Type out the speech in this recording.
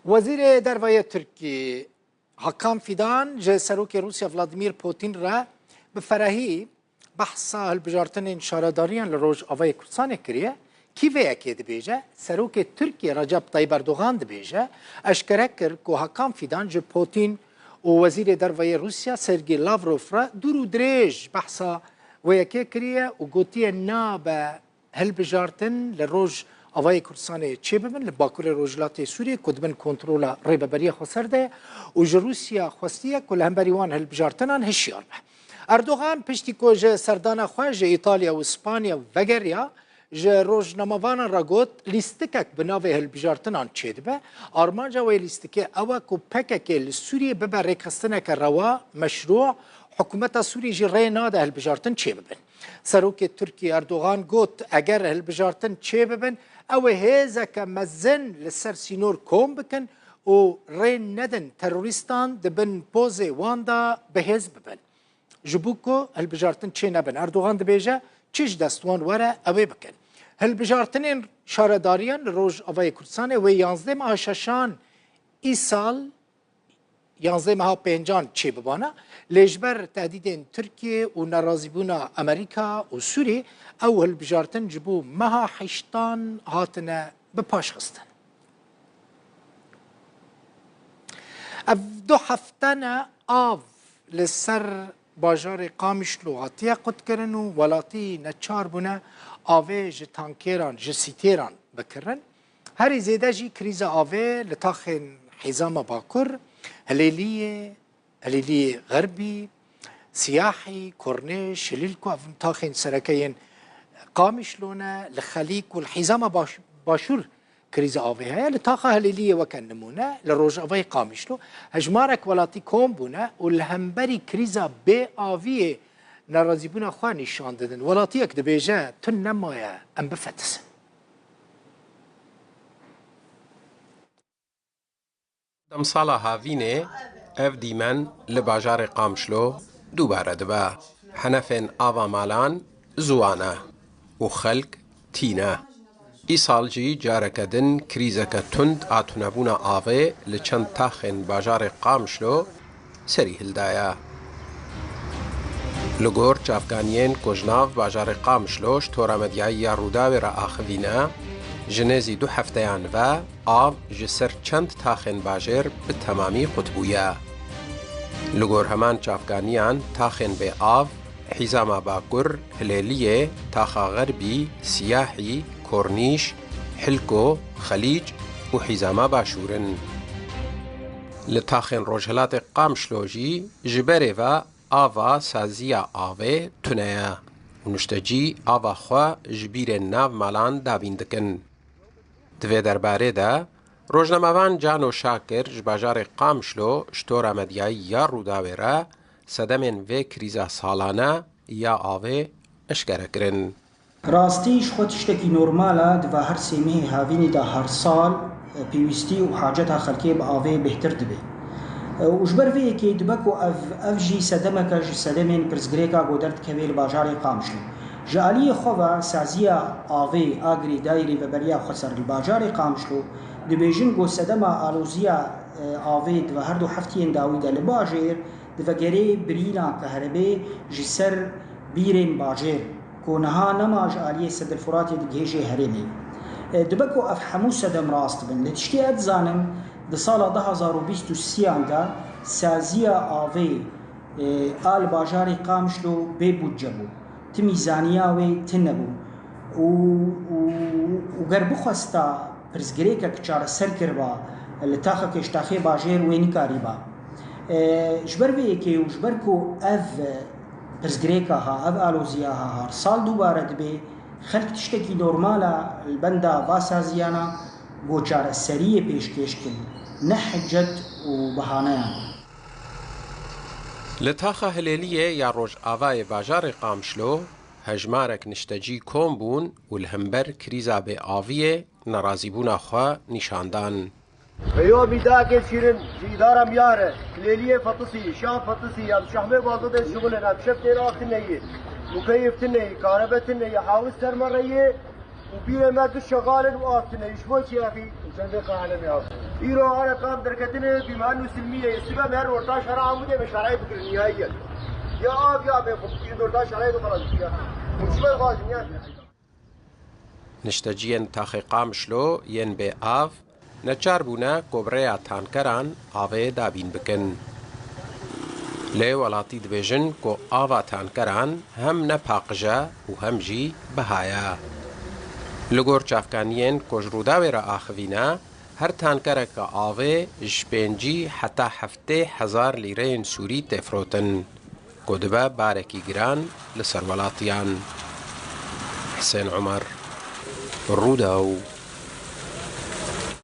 وزیر دروایه ترکی حکام فیدان جه سروک روسیا ولادیمیر پوتین را به فرهی بحثا هلبجارتن شارداریان لروج آوای کردستان کریه کیوه اکی دبیجه سروک ترکی رجب طیب اردوغان دبیجه اشکره کر که حکام فیدان جه پوتین و وزیر دروایه روسیا سرگی لاوروف را دورو دریج بحثا و اکی کریه و گوتیه نا به هلبجارتن لروج آوای کردستان چه ببن لباکور روجلات سوریه کدبن کنترل ریببری خسرده و روسیا خواستیه کل همبریوان هلبجارتنان هشیار به اردوغان پشتی که جه سردان خواه جه ایتالیا و اسپانیا وگریا جه روجناموان را گوت لیستکک بناوه هلبجارتنان چه دبه آرمانجا و لیستکه اوه که پکک لسوریه ببه ریکستنک روا مشروع حکومت سوریه جه ری ناده هلبجارتن چه ببن سروک ترکی اردوغان گوت اگر هلبجارتن چه ببن او هیزا که مزن لسر سینور کوم بکن و رین ندن تروریستان دبن پوزه واندا به هیز ببن جبوکو هلبجارتن چه نبن اردوغان دبیجه چیش دستوان وره اوی بکن هلبجارتنین شارداریان روش اوی کردستان و 11 ماه ششان ای سال 11 ماه پنجان چه ببانه لجبر تهدیدین ترکیه و نرازیبونا امریکا و سوری او هلبجارتن جبو مها حشتان هاتنه بپاش خستن اف دو هفتانه آف لسر باجار قامشلو هاتیه قد کرن و ولاتی نچار بونه آوه جه تانکیران جه سیتیران بکرن هری زیده جی کریز آوه لتاخن حزام باکر هلیلی غربی سیاحی کورنیش شلیلکو تاخن سرکین قامشلونه لخلیک والحزام باشور كريزة آويها لطاقة هليلية وكان نمونة لروج آوي قامشلو هجمارك ولاتي كومبونا والهمبري كريزة بي آوية نرازيبونا خواني شانددن ولاتي اك دبيجا تنمايا ام بفتسن دم سالا هاويني اف ديمن لباجار قامشلو دوباره دبا حنفن آوا مالان زوانا وخلق تينا ای سال جی جارکدن کریزک تند آتونابونا آوه لچند تاخن باجار قامشلو سری هلدایا. لگور چافگانین کجناف باجار قامشلوش تورامدیایی روداوی را آخوینا جنزی 2 هفتهان و آو جسر چند تاخن باجر به تمامی قطبویا. لگور همان چافگانیان تاخن به آو حزام باکر هلیلیه تاخا غربی سیاحی کورنیش، حلکو، خلیج و حزامه باشورن. لطاخن روجهلات قامشلوجی جبره و آوا سازیا آوه تنیا و نشتجی آوا خوا جبیر ناو مالان دابیندکن. دوی درباره دا روجنامه‌وان جانو شاکر جباجار قامشلو شتور مدیایی یا روداوی را صدمن و کریزا سالانه یا آوه اشکره کرن. راستیش خود تشتکی نورماله و هر سیمه هاوینی دا هر سال پیوستی و حاجت خلقی با آوه بهتر دبی و جبر وی که دبکو اف جی صدمه که صدمین پرزگریکا گودرد کویل باجار قامشلو جالی خواه سازیا آوه آگری دایری و بریا خسر باجار قامشلو دبیجن گو صدمه آلوزیا آوه و هر دو هفتین داوی دا لباجر دفگری برینا کهربه جسر بیرین باجر كونها نماج آلية سد الفرات يدقيجي هريني دبكو أفحمو سدم راست بن لتشتي أدزانم دصالة 2023 دا سازيا آوي آل باجاري قامشلو بيبو جبو تميزانياوي تنبو وقربو خستا برزگريكا كچار سركربا لتاخا كشتاخي باجير ويني كاريبا جبر بيكي وجبركو پرزگریکا ها اف آلوزیا ها هر سال دوباره دبی خلق تشتکی نورمالا البندا واسازیانا گوچار سریع پیشکش کن نحجت و بهانیان لطاخه هلیلیه یا روش آوای باجار قامشلو هجمارک نشتجی کوم بون و الهمبر کریزا به آویه نرازیبونا خواه نشاندان ايوه بيداك شيرين جيدارم ياره ليليه فطسي شام فطسي يا شحمه بازد شغلنا بشفت راحتنا مكيف تني كهرباء تني حاول سر مريه وبينا ما شغال وآفتنا يشوش يا أخي وسندق عالم يا أخي إيرو أنا قام دركتنا بما أنه سلمية يسبب مهر ورطاش شرع عمودي مشارعي بكر النهائية يا آب يا أبي خب ورطاش شرعي بخلاص يا وشبه غازم يا نشتجين تاخيقا مشلو ين بي آف نچار بونا كوبريا تانكران آوه دابين بكن لي ولاتي دبيجن كو آوا تانكران هم نپاقجا و هم جي بهايا لگور چافکانین کجروداوی را آخوینا هر تانکره که آوه جپنجی حتی 7,000 لیره سوری تفروتن کدبه بارکی گران لسر ولاتیان حسین عمر روداو